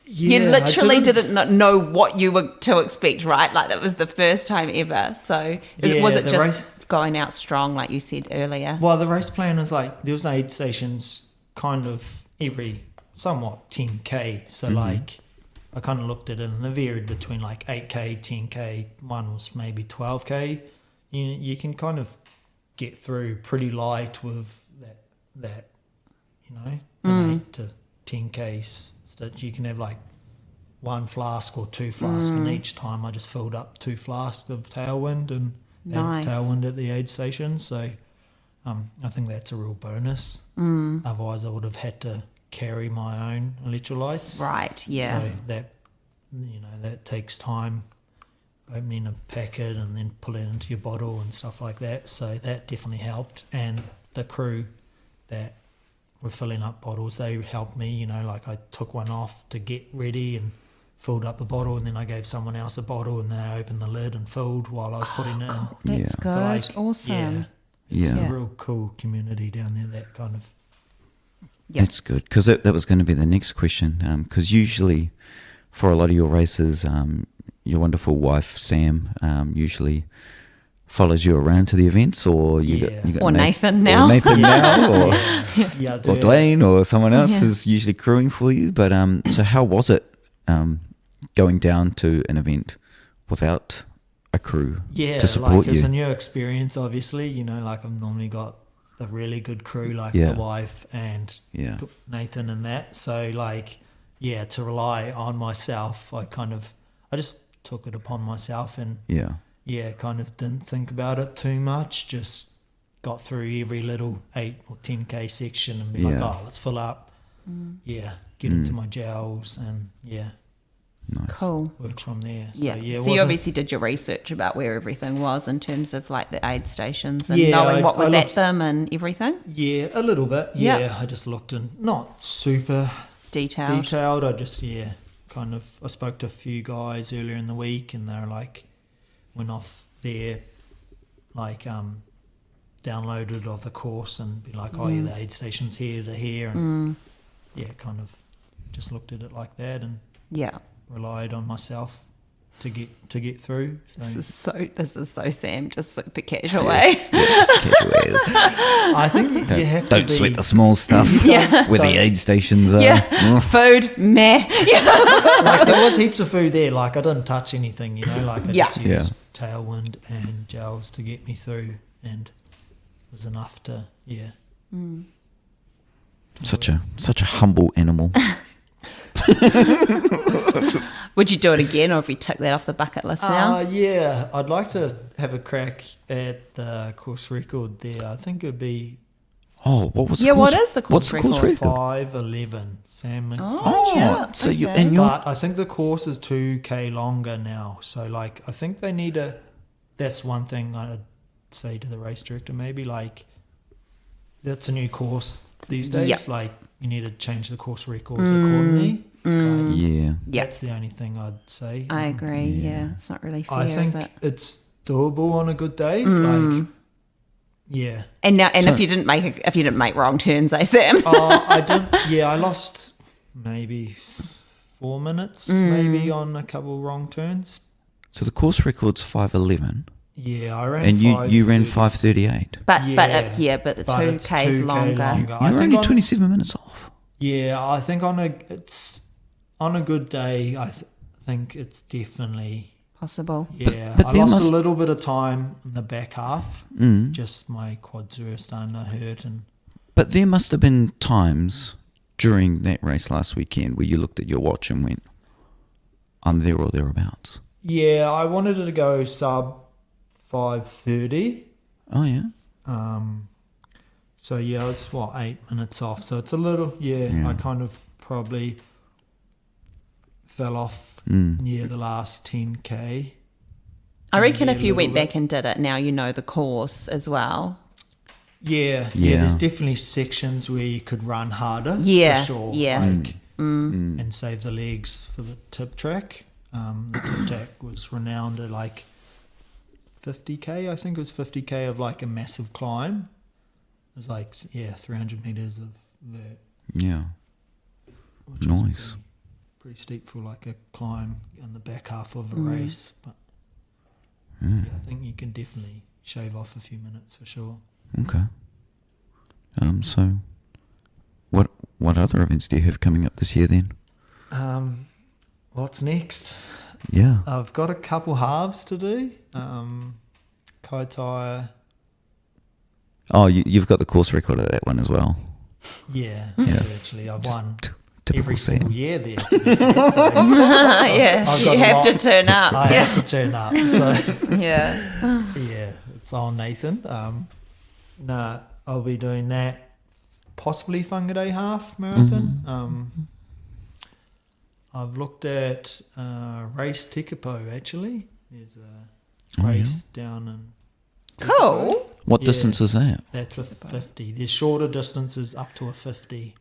Yeah, You I literally didn't know what you were to expect, right? Like that was the first time ever. So, was it the just race- going out strong, like you said earlier? Well, the race plan was like there was aid stations kind of every somewhat 10K. So like I kind of looked at it, and they varied between like 8K, 10K. One was maybe 12K. You can kind of get through pretty light with that you know, an 8 to 10K. That you can have like one flask or two flasks, and each time I just filled up 2 flasks of tailwind and Nice. tailwind at the aid station. So I think that's a real bonus. Otherwise, I would have had to carry my own electrolytes. Right, yeah. So that that takes time, opening a packet and then pulling it into your bottle and stuff like that. So that definitely helped. And the crew that were filling up bottles, they helped me. You know, like I took one off to get ready and filled up a bottle, and then I gave someone else a bottle, and they opened the lid and filled while I was putting it in. That's Yeah. good. So, like, Awesome. It's Yeah. a real cool community down there, that kind of. Yeah. That's good, because that was going to be the next question. Because usually, for a lot of your races, your wonderful wife Sam usually follows you around to the events, or you Yeah. got Or Nathan or now. Nathan now, or Yeah, I do. or Dwayne, or someone else Yeah. is usually crewing for you. But so how was it going down to an event without a crew Yeah, to support like it's you? a new experience, obviously. You know, like I've normally got a really good crew, like Yeah. the wife and Yeah. Nathan and that. So like, yeah, to rely on myself, I just took it upon myself, and Yeah. kind of didn't think about it too much. Just got through every little 8 or 10K section and be like, Yeah. oh, let's fill up. Yeah, get into my gels, and Nice. Cool. works from there. So, Yeah. it So you wasn't- obviously did your research about where everything was in terms of like the aid stations and Yeah, knowing what I was at looked- them and everything. Yeah, a little bit. Yeah. Yeah, I just looked in, not super Detailed. detailed. I just I spoke to a few guys earlier in the week, and they're like, went off their like downloaded of the course and be like, oh yeah, the aid station's here to here, and kind of just looked at it like that and Yeah. relied on myself to get through. So. This is so Sam, just super casual, eh? Just casual as. I think you have to Don't be, sweat the small stuff. Yeah. Where the aid stations are. Yeah. Oh. Food, meh. Yeah. like there was heaps of food there. Like I didn't touch anything, like I just Yeah. used Tailwind and gels to get me through, and it was enough to Such a humble animal. Would you do it again, or have you ticked that off the bucket list now? Yeah, I'd like to have a crack at the course record there. I think it'd be Oh, what was the Yeah, course? what is the course What's the course record? 5:11. Sam. Oh, yeah. so you okay. and you're But I think the course is 2K longer now. So, like, I think they need a... That's one thing I'd say to the race director. Maybe, like, that's a new course these days. Yep. Like, you need to change the course records accordingly. Like, yeah. Yep. That's the only thing I'd say. I agree, yeah. It's not really fair, I think is it? it's doable on a good day. Like, yeah. And now, if you didn't make wrong turns, Sam? I did. Yeah, I lost maybe 4 minutes, maybe on a couple wrong turns. So the course record's 5:11, Yeah, I ran. and you ran 5:30. 5:38. But Yeah, but the but it's 2K is 2K longer. I You're think only on- 27 minutes off. Yeah, I think on a good day, I think it's definitely Possible. yeah. but I there lost must- a little bit of time in the back half. Just my quads were starting to hurt, and But there must have been times during that race last weekend where you looked at your watch and went, I'm there or thereabouts. yeah, I wanted it to go sub 5:30. Oh, yeah? So yeah, it's 8 minutes off. So it's a little I kind of probably fell off the last 10K. I reckon Yeah, if you a went little back and did it, now you know the course as well. Yeah. Yeah. There's definitely sections where you could run harder. Yeah, for sure. yeah. Like, and save the legs for the tip track. The tip track was renowned at like 50K. I think it was 50K of like a massive climb. It was like 300 meters of that. Yeah. Which was Nice. pretty steep for like a climb in the back half of a race, but yeah, I think you can definitely shave off a few minutes for sure. Okay. So what other events do you have coming up this year then? What's next? Yeah. I've got a couple halves to do. Kaitai, Oh, you've got the course record of that one as well. yeah, actually I've won Typical every single Sam. year there. To be fair, so Yeah, I've got you a have to lot. turn up. I have to turn up. So Yeah. yeah, it's on Nathan. I'll be doing that. Possibly Whangarei half marathon. I've looked at Race Tekapo actually. There's a race down in Cool. What Yeah. distance is that? That's a 50. There's shorter distances up to a 50.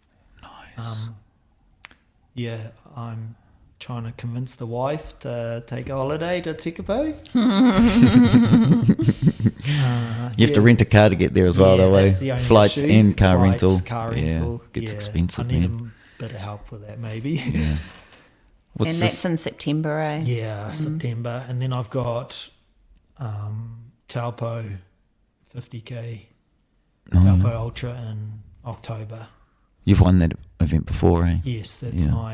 Nice. Yeah, I'm trying to convince the wife to take a holiday to Tekapo. You have to rent a car to get there as well, though, eh? that's the only Flights issue. and car Flights, rental. Car Yeah, rental. gets yeah. expensive, I need man. a bit of help with that, maybe. Yeah. What's And this? that's in September, eh? Yeah, September. And then I've got Taupo 50K, Oh, yeah. Taupo Ultra in October. You've won that event before, eh? Yes, that's Yeah. my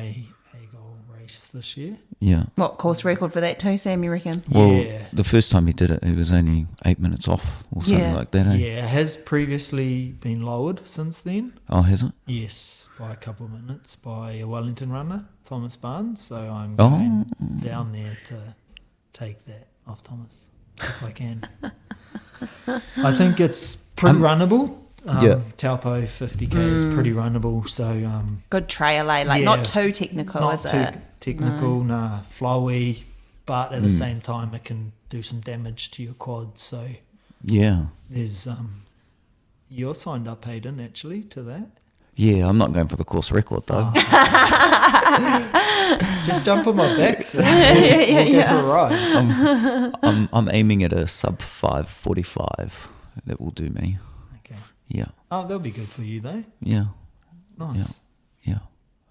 A-goal race this year. Yeah. What course record for that too, Sam, you reckon? Well, Yeah. the first time he did it, it was only 8 minutes off or something Yeah. like that, eh? Yeah, it has previously been lowered since then. Oh, has it? Yes, by a couple of minutes by a Wellington runner, Thomas Barnes. So I'm Oh. going down there to take that off Thomas if I can. I think it's pretty runnable. Yeah. Taupo 50K is pretty runnable. So Good trail, eh? Like, Yeah. not too technical, not is too it? technical, nah, flowy, but at the same time it can do some damage to your quads. So Yeah. there's you're signed up, Hayden, actually, to that. Yeah, I'm not going for the course record, though. Just jump on my back. We'll go for a ride. I'm aiming at a sub 5:45. That will do me. Okay. Yeah. Oh, that'll be good for you, though. Yeah. Nice. Yeah.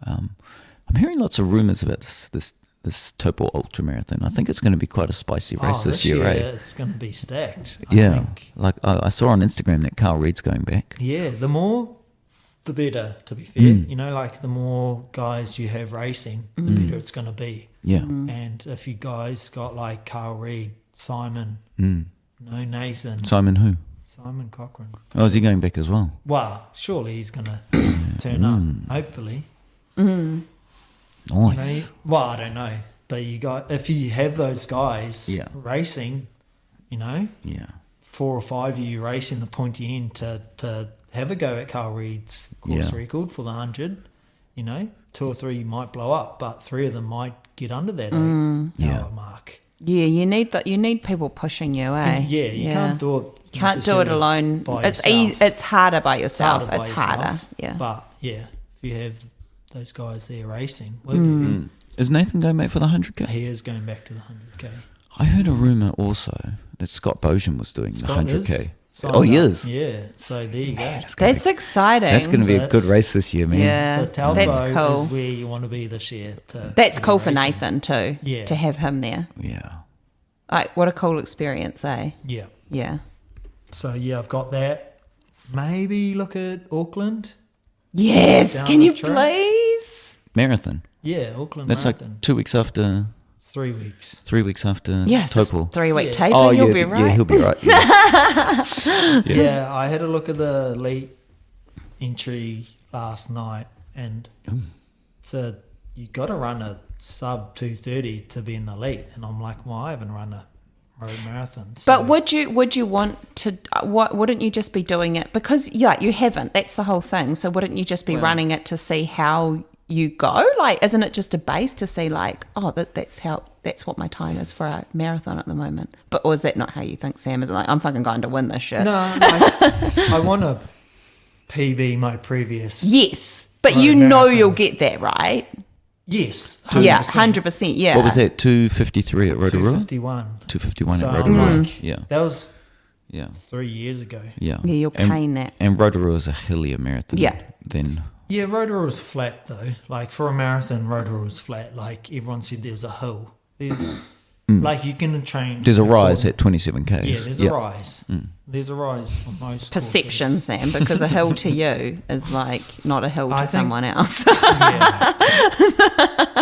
I'm hearing lots of rumours about this this Taupo Ultra Marathon. I think it's going to be quite a spicy race this year, eh? It's going to be stacked. I Yeah, think. like I saw on Instagram that Carl Reed's going back. Yeah, the more, the better, to be fair. You know, like the more guys you have racing, the better it's going to be. Yeah. And if you guys got like Carl Reed, Simon, Nathan, Simon who? Simon Cochran. Oh, is he going back as well? Well, surely he's going to turn up, hopefully. Nice. You know, well, I don't know. But if you have those guys racing, you know, 4 or 5 of you racing the pointy end to have a go at Carl Reed's course record for the 100, you know, 2 or 3 might blow up, but 3 of them might get under that 8-hour mark. Yeah, you need people pushing you, eh? And you can't do it. You can't do it alone. By It's yourself. it's harder by yourself. Harder by It's harder. yourself. Yeah. But yeah, if you have those guys there racing with you, Is Nathan going back for the 100k? he is going back to the 100k. I heard a rumour also that Scott Bojan was doing the Scott 100k. is signed Oh, he up. is? Yeah, so there you go. That's exciting. That's going to be a So good that's- race this year, man. Yeah, The Talbot that's cool. is where you want to be this year. That's be cool for racing. Nathan too. Yeah. To have him there. Yeah. Like, what a cool experience, eh? Yeah. Yeah. So yeah, I've got that. Maybe look at Auckland. Yes. Down Can the you track. please? Marathon. Yeah, Auckland That's Marathon. like 2 weeks after, 3 weeks. 3 weeks after Yes. Taupo. 3-week Yeah. taper. Oh, You'll yeah, be right. yeah, he'll be right. Yeah. Yeah, I had a look at the elite entry last night, and so you got to run a sub 2:30 to be in the elite, and I'm like, well, I haven't run a road marathon. So But would you want to? Wouldn't you just be doing it because you haven't? That's the whole thing. So wouldn't you just be running it to see how you go? Like, isn't it just a base to see like, oh, that's what my time is for a marathon at the moment? Or is that not how you think, Sam? Is it like, I'm fucking going to win this shit? No, I want to PB my previous. Yes, but Road you know marathon. you'll get that, right? Yes. Yeah, 100%. 100%. Yeah. What was that? 2:53 at Rotorua. 251. 2:51 So at I'm Rotorua. like, Yeah. that was Yeah. 3 years ago. Yeah. Yeah, you'll and, cane that. And Rotorua is a hillier marathon. Yeah. Then Yeah, Rotorua was flat though. Like for a marathon, Rotorua was flat. Like everyone said, there's a hill. There's like you can train. there's a rise according- at 27k. Yeah, there's a rise. There's a rise on most Perception, courses. Sam, because a hill to you is like not a hill to I think- someone else. Yeah.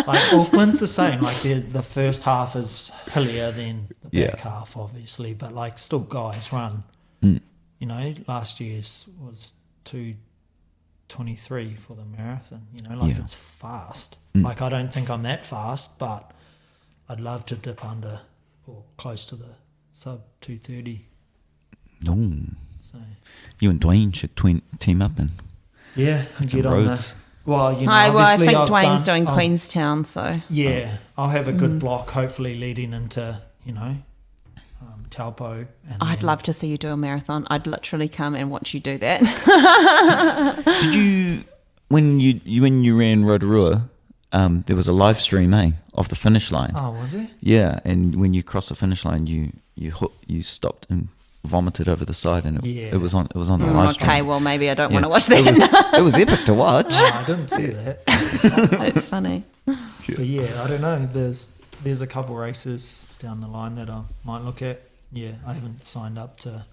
Like Auckland's the same. Like the first half is hillier than the back half, obviously. But like still, guys run. You know, last year's was 2:23 for the marathon. You know, like it's fast. Like I don't think I'm that fast, but I'd love to dip under or close to the sub 2:30. Ooh. So You and Dwayne should team up and yeah, some get on roads. the. Well, you know, I obviously think I've Dwayne's done- doing I've- Queenstown, so Yeah, I'll have a good block, hopefully leading into, you know, Taupo. And I'd then- love to see you do a marathon. I'd literally come and watch you do that. Did you when you ran Rotorua? There was a live stream, of the finish line. Oh, was it? Yeah, and when you crossed the finish line, you stopped and vomited over the side, and it was on the live stream. Okay, well maybe I don't Yeah. want to watch that. It was epic to watch. Oh, I didn't see that. That's funny. But yeah, I don't know. There's a couple races down the line that I might look at. Yeah, I haven't signed up to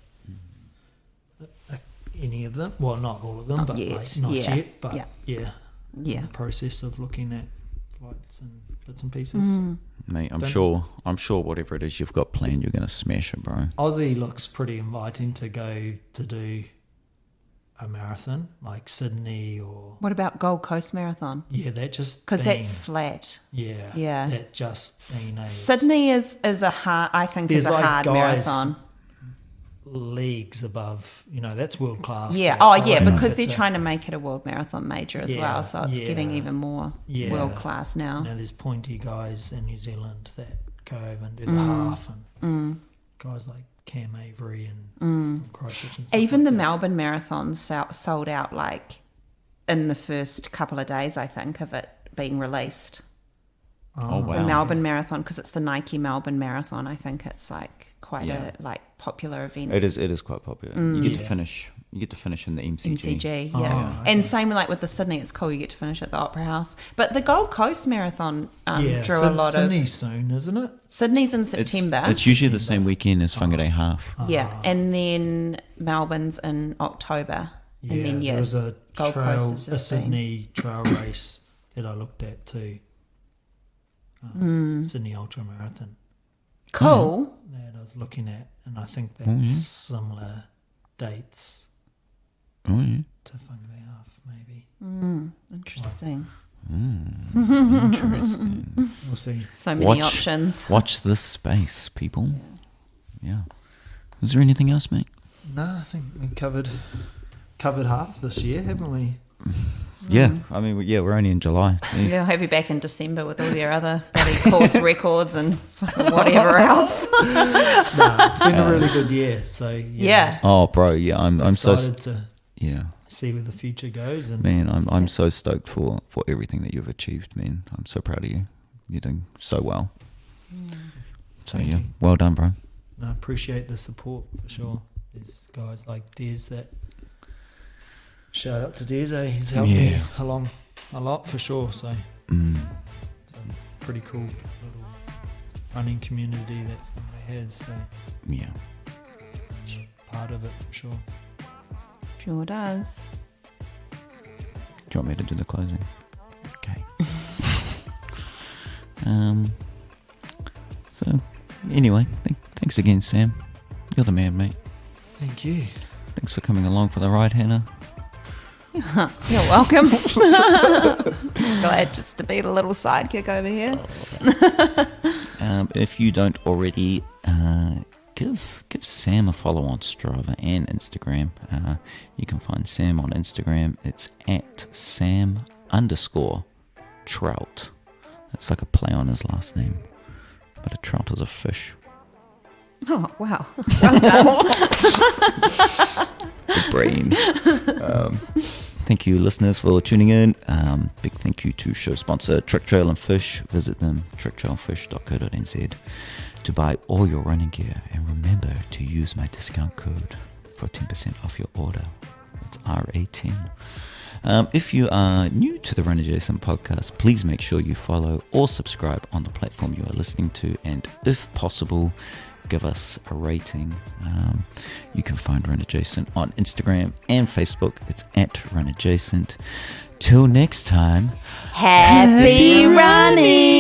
any of them. Well, not all of them, but yet, like, not yeah, yet. But yeah. yeah, Yeah. in the process of looking at flights and bits and pieces. Mate, I'm Don't- sure whatever it is you've got planned, you're gonna smash it, bro. Aussie looks pretty inviting to go to do a marathon like Sydney or What about Gold Coast Marathon? that just Because being- that's flat. yeah that just being a Sydney is a hard. I think is There's a like hard guys- marathon. leagues above, that's world class. Yeah. that. Oh, I yeah. reckon Because it's they're a- trying to make it a world marathon major as Yeah, well, so it's getting yeah, even more yeah. world class now. There's pointy guys in New Zealand that go over and do the half, and guys like Cam Avery and from Christchurch and stuff Even like the that. Melbourne Marathon sold out like in the first couple of days, I think, of it being released. Oh The wow. Melbourne Marathon, because it's the Nike Melbourne Marathon. I think it's like quite a popular event. It is quite popular. You get to finish. You get to finish in the MCG. MCG, Oh, yeah. okay. And same like with the Sydney, it's cool. You get to finish at the Opera House. But the Gold Coast Marathon drew a lot Sydney's soon, isn't it? Sydney's in September. It's usually the same weekend as Whangarei Half. Yeah, and then Melbourne's in October. Yeah, and then there was a Gold Coast is a just Sydney trail race that I looked at too. Sydney Ultra Marathon cool. that I was looking at, and I think that's similar dates Oh, yeah. to Whangarei Half, maybe. Interesting. Interesting. We'll see. So many options. Watch this space, people. Yeah. Is there anything else, mate? No, I think we covered half this year, haven't we? Yeah. I mean, we're only in July. They'll have you back in December with all your other bloody course records and whatever else. No, it's been a really good year. So Yeah. Oh, bro. Yeah. I'm so. excited to Yeah. see where the future goes. And Man, I'm so stoked for everything that you've achieved, man. I'm so proud of you. You're doing so well. So, Thank yeah. you. Well done, bro. I appreciate the support for sure. There's guys like Des that. Shout out to Des, he's helped me along a lot for sure. So it's a pretty cool little running community that Whangarei has. So Yeah. part of it for sure. Sure does. Do you want me to do the closing? Okay. So, anyway, thanks again, Sam. You're the man, mate. Thank you. Thanks for coming along for the ride, Hannah. You're welcome. Glad just to be the little sidekick over here. If you don't already, give Sam a follow on Strava and Instagram. You can find Sam on Instagram. It's at Sam_Trout. It's like a play on his last name, but a trout is a fish. Oh, wow. Well done. Good brain. Thank you, listeners, for tuning in. Big thank you to show sponsor Trick Trail and Fish. Visit them, tricktrailfish.co.nz, to buy all your running gear. And remember to use my discount code for 10% off your order. It's RA10. If you are new to the Run Adjacent podcast, please make sure you follow or subscribe on the platform you are listening to. And if possible, give us a rating. You can find Run Adjacent on Instagram and Facebook. It's at Run Adjacent. Till next time, Happy running.